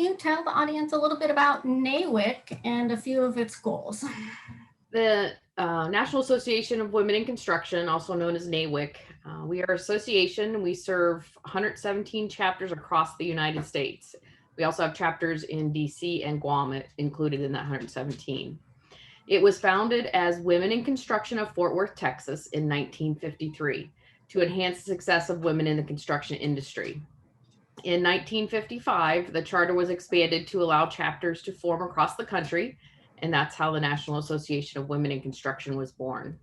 you tell the audience a little bit about NAWIC and a few of its goals? The National Association of Women in Construction, also known as NAWIC, we are an association. We serve 117 chapters across the United States. We also have chapters in DC and Guam included in that 117. It was founded as Women in Construction of Fort Worth, Texas in 1953 to enhance the success of women in the construction industry. In 1955, the charter was expanded to allow chapters to form across the country, and that's how the National Association of Women in Construction was born.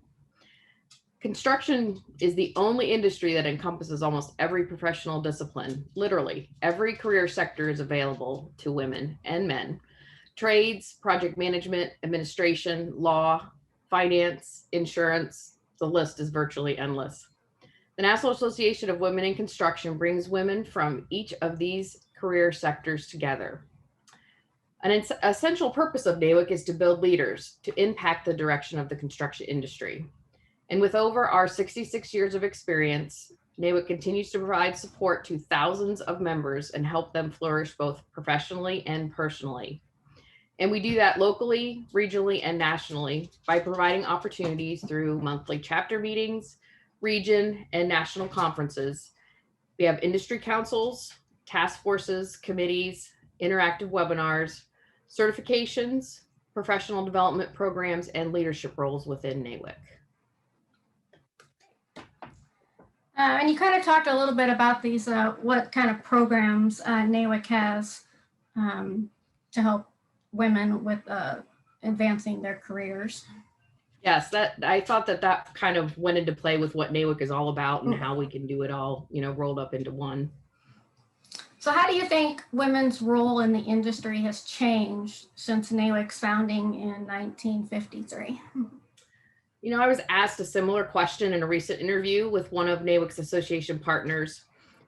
Construction is the only industry that encompasses almost every professional discipline. Literally, every career sector is available to women and men. Trades, project management, administration, law, finance, insurance, the list is virtually endless. The National Association of Women in Construction brings women from each of these career sectors together. An essential purpose of NAWIC is to build leaders to impact the direction of the construction industry. And with over our 66 years of experience, NAWIC continues to provide support to thousands of members and help them flourish both professionally and personally. And we do that locally, regionally, and nationally by providing opportunities through monthly chapter meetings, region, and national conferences. We have industry councils, task forces, committees, interactive webinars, certifications, professional development programs, and leadership roles within NAWIC. And you kind of talked a little bit about these, what kind of programs NAWIC has to help women with advancing their careers. Yes, I thought that kind of went into play with what NAWIC is all about and how we can do it all, rolled up into one. So how do you think women's role in the industry has changed since NAWIC's founding in 1953? I was asked a similar question in a recent interview with one of NAWIC's association partners.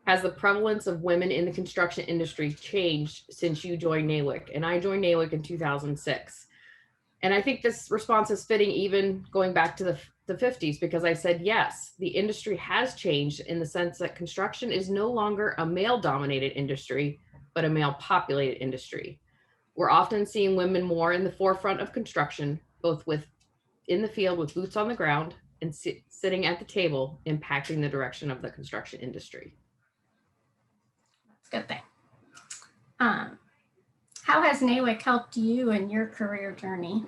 Has the prevalence of women in the construction industry changed since you joined NAWIC? And I joined NAWIC in 2006. And I think this response is fitting even going back to the 50s, because I said, yes, the industry has changed in the sense that construction is no longer a male-dominated industry, but a male-populated industry. We're often seeing women more in the forefront of construction, both in the field with boots on the ground and sitting at the table, impacting the direction of the construction industry. That's a good thing. How has NAWIC helped you in your career journey?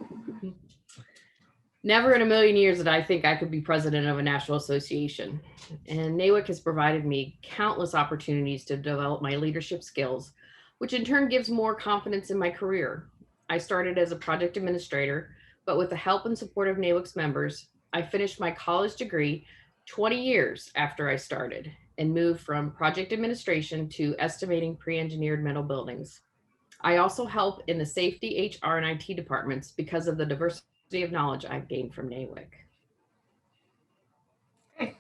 Never in a million years did I think I could be president of a national association. And NAWIC has provided me countless opportunities to develop my leadership skills, which in turn gives more confidence in my career. I started as a project administrator, but with the help and support of NAWIC's members, I finished my college degree 20 years after I started and moved from project administration to estimating pre-engineered metal buildings. I also help in the safety, HR, and IT departments because of the diversity of knowledge I've gained from NAWIC. Great.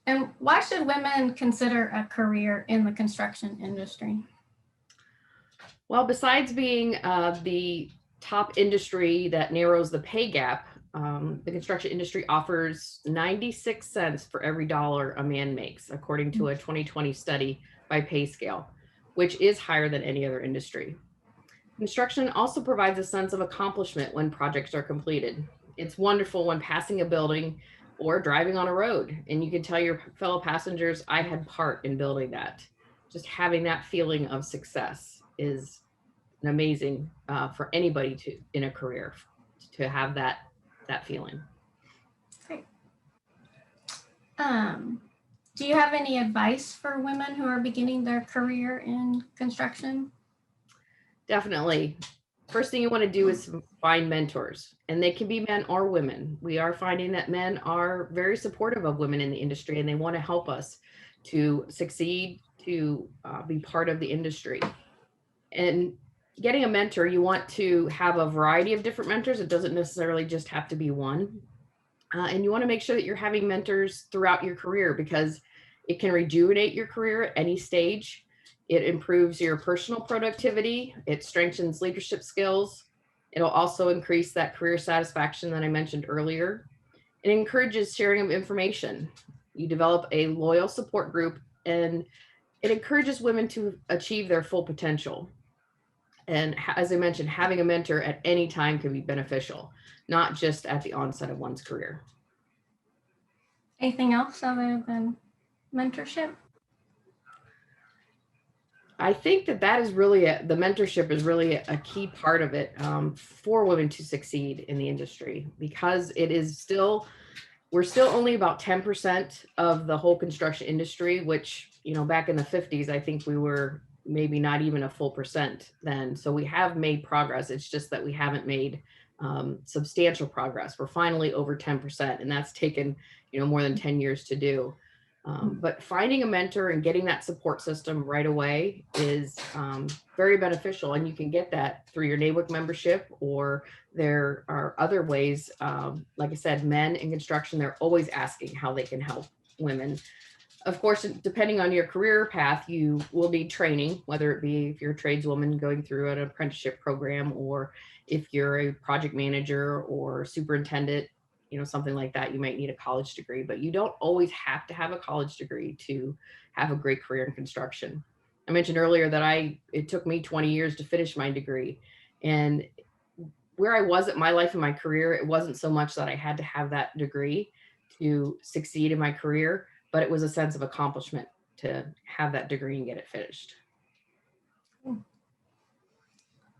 And why should women consider a career in the construction industry? Well, besides being the top industry that narrows the pay gap, the construction industry offers 96 cents for every dollar a man makes, according to a 2020 study by pay scale, which is higher than any other industry. Construction also provides a sense of accomplishment when projects are completed. It's wonderful when passing a building or driving on a road, and you can tell your fellow passengers, I had part in building that. Just having that feeling of success is an amazing for anybody in a career to have that feeling. Great. Do you have any advice for women who are beginning their career in construction? Definitely. First thing you want to do is find mentors, and they can be men or women. We are finding that men are very supportive of women in the industry, and they want to help us to succeed, to be part of the industry. And getting a mentor, you want to have a variety of different mentors. It doesn't necessarily just have to be one. And you want to make sure that you're having mentors throughout your career, because it can rejuvenate your career at any stage. It improves your personal productivity. It strengthens leadership skills. It'll also increase that career satisfaction that I mentioned earlier. It encourages sharing of information. You develop a loyal support group, and It encourages women to achieve their full potential. And as I mentioned, having a mentor at any time can be beneficial, not just at the onset of one's career. Anything else other than mentorship? I think that is really the mentorship is really a key part of it for women to succeed in the industry, because it is still, we're still only about 10% of the whole construction industry, which, you know, back in the 50s, I think we were maybe not even a full percent then. So we have made progress. It's just that we haven't made substantial progress. We're finally over 10%, and that's taken, you know, more than 10 years to do. But finding a mentor and getting that support system right away is very beneficial. And you can get that through your NAWIC membership, or there are other ways. Like I said, men in construction, they're always asking how they can help women. Of course, depending on your career path, you will need training, whether it be if you're a tradeswoman going through an apprenticeship program, or if you're a project manager or superintendent, you know, something like that, you might need a college degree, but you don't always have to have a college degree to have a great career in construction. I mentioned earlier that it took me 20 years to finish my degree. And where I was at my life and my career, it wasn't so much that I had to have that degree to succeed in my career, but it was a sense of accomplishment to have that degree and get it finished.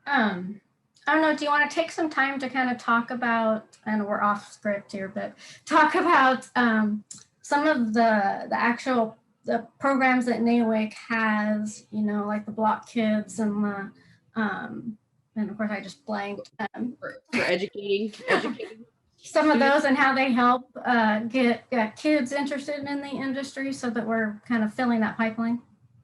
I don't know, do you want to take some time to kind of talk about, and we're off script here, but talk about some of the programs that NAWIC has, you know, like the Block Kids and the, and of course I just blanked. For educating. Some of those and how they help get kids interested in the industry, so that we're kind of filling that pipeline.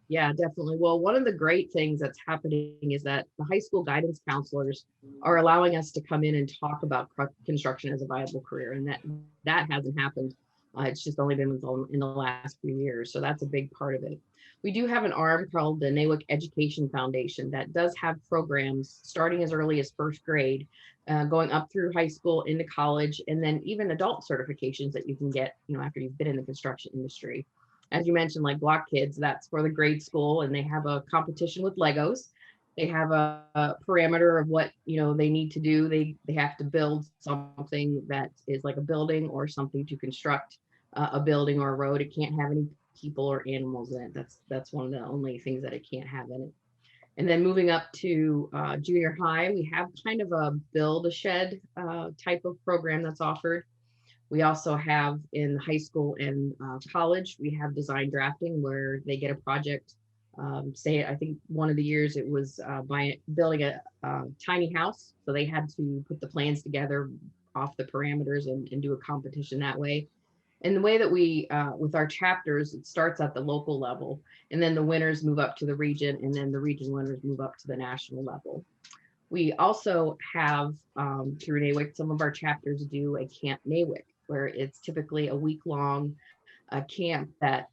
Yeah, definitely. Well, one of the great things that's happening is that the high school guidance counselors are allowing us to come in and talk about construction as a viable career, and that hasn't happened. It's just only been in the last few years, so that's a big part of it. We do have an arm called the NAWIC Education Foundation that does have programs starting as early as first grade, going up through high school into college, and then even adult certifications that you can get, you know, after you've been in the construction industry. As you mentioned, like Block Kids, that's for the grade school, and they have a competition with Legos. They have a parameter of what, you know, they need to do. They have to build something that is like a building or something to construct a building or a road. It can't have any people or animals in it. That's one of the only things that it can't have in it. And then moving up to junior high, we have kind of a build a shed type of program that's offered. We also have in high school and college, we have design drafting, where they get a project. Say, I think one of the years it was by building a tiny house. So they had to put the plans together off the parameters and do a competition that way. And the way that we, with our chapters, it starts at the local level, and then the winners move up to the region, and then the region winners move up to the national level. We also have, through NAWIC, some of our chapters do a Camp NAWIC, where it's typically a week-long camp that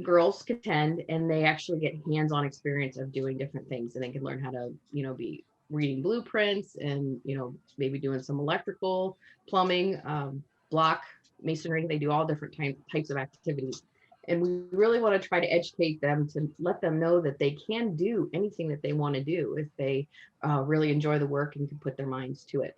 girls can attend, and they actually get hands-on experience of doing different things, and they can learn how to, you know, be reading blueprints and, you know, maybe doing some electrical, plumbing, block masonry. They do all different types of activities. And we really want to try to educate them, to let them know that they can do anything that they want to do if they really enjoy the work and can put their minds to it.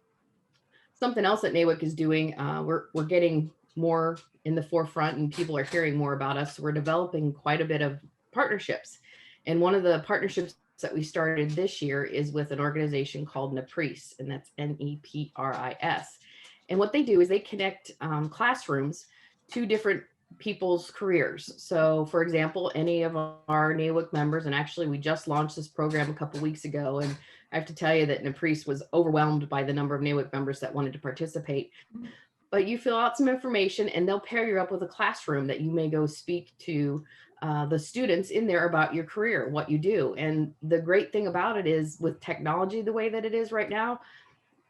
Something else that NAWIC is doing, we're getting more in the forefront, and people are hearing more about us. We're developing quite a bit of partnerships. And one of the partnerships that we started this year is with an organization called NAPRIS, and that's NEPRIS. And what they do is they connect classrooms to different people's careers. So for example, any of our NAWIC members, and actually we just launched this program a couple of weeks ago, and I have to tell you that NAPRIS was overwhelmed by the number of NAWIC members that wanted to participate. But you fill out some information, and they'll pair you up with a classroom that you may go speak to the students in there about your career, what you do. And the great thing about it is, with technology the way that it is right now,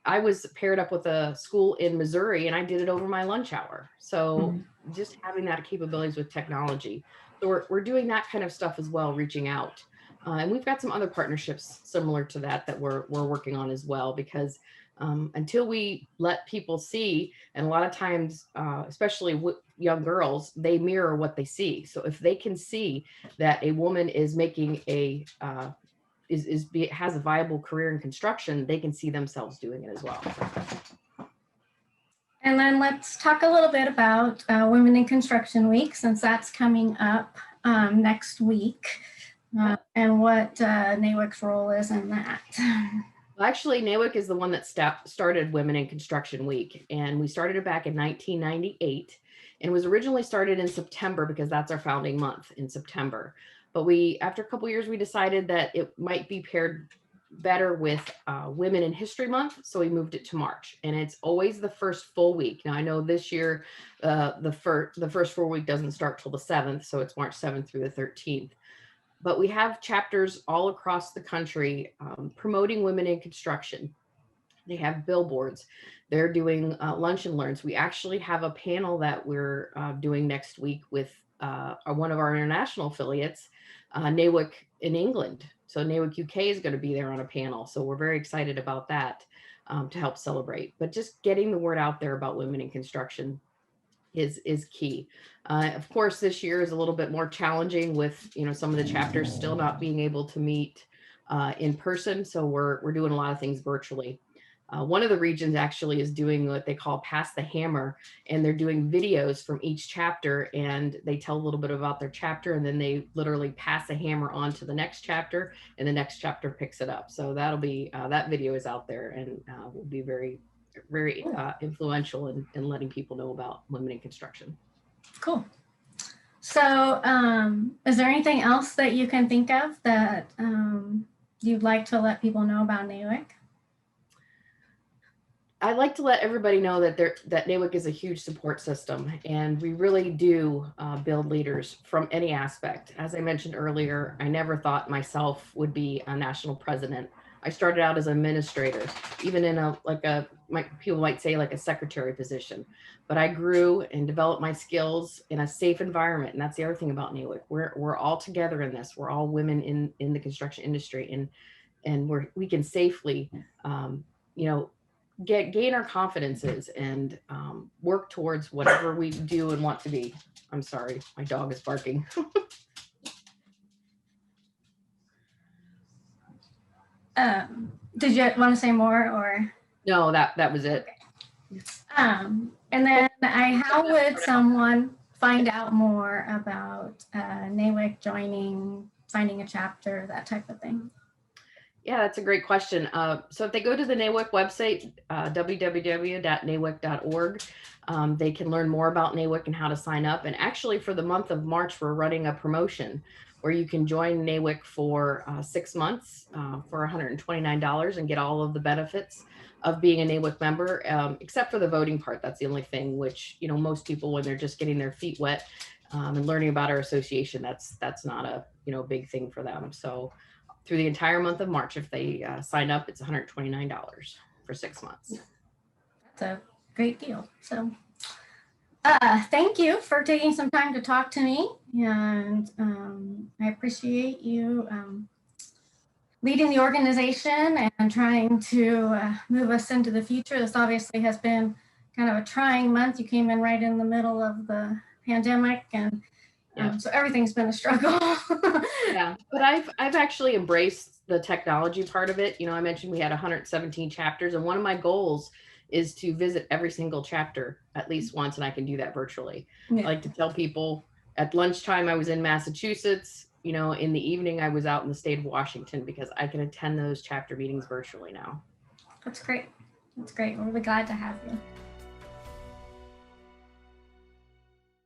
I was paired up with a school in Missouri, and I did it over my lunch hour. So just having that capabilities with technology. So we're doing that kind of stuff as well, reaching out. And we've got some other partnerships similar to that we're working on as well, because Until we let people see, and a lot of times, especially young girls, they mirror what they see. So if they can see that a woman is making has a viable career in construction, they can see themselves doing it as well. And then let's talk a little bit about Women in Construction Week, since that's coming up next week, and what NAWIC's role is in that. Well, actually, NAWIC is the one that started Women in Construction Week, and we started it back in 1998, and it was originally started in September because that's our founding month in September. But after a couple years, we decided that it might be paired better with Women in History Month, so we moved it to March, and it's always the first full week. Now I know this year the first full week doesn't start till the 7th, so it's March 7th through the 13th. But we have chapters all across the country promoting women in construction. They have billboards. They're doing lunch and learns. We actually have a panel that we're doing next week with one of our international affiliates, NAWIC in England. So NAWIC UK is going to be there on a panel. So we're very excited about that to help celebrate. But just getting the word out there about women in construction is key. Of course, this year is a little bit more challenging with, some of the chapters still not being able to meet in person. So we're doing a lot of things virtually. One of the regions actually is doing what they call Pass the Hammer, and they're doing videos from each chapter, and they tell a little bit about their chapter, and then they literally pass the hammer on to the next chapter, and the next chapter picks it up. So that'll be, that video is out there, and will be very influential in letting people know about women in construction. Cool. So is there anything else that you can think of that you'd like to let people know about NAWIC? I'd like to let everybody know that NAWIC is a huge support system, and we really do build leaders from any aspect. As I mentioned earlier, I never thought myself would be a national president. I started out as an administrator, even in people might say like a secretary position, but I grew and developed my skills in a safe environment. And that's the other thing about NAWIC. We're all together in this. We're all women in the construction industry, and we can safely, gain our confidences and work towards whatever we do and want to be. I'm sorry, my dog is barking. Did you want to say more, or? No, that was it. And then how would someone find out more about NAWIC joining, finding a chapter, that type of thing? Yeah, that's a great question. So if they go to the NAWIC website, www.nawic.org, they can learn more about NAWIC and how to sign up. And actually for the month of March, we're running a promotion where you can join NAWIC for 6 months for $129 and get all of the benefits of being a NAWIC member, except for the voting part. That's the only thing, which, most people, when they're just getting their feet wet and learning about our association, that's not a, big thing for them. So through the entire month of March, if they sign up, it's $129 for 6 months. That's a great deal. So thank you for taking some time to talk to me, and I appreciate you leading the organization and trying to move us into the future. This obviously has been kind of a trying month. You came in right in the middle of the pandemic, and so everything's been a struggle. Yeah, but I've actually embraced the technology part of it. I mentioned we had 117 chapters, and one of my goals is to visit every single chapter at least once, and I can do that virtually. I like to tell people at lunchtime I was in Massachusetts, in the evening I was out in the state of Washington, because I can attend those chapter meetings virtually now. That's great. That's great. We're really glad to have you.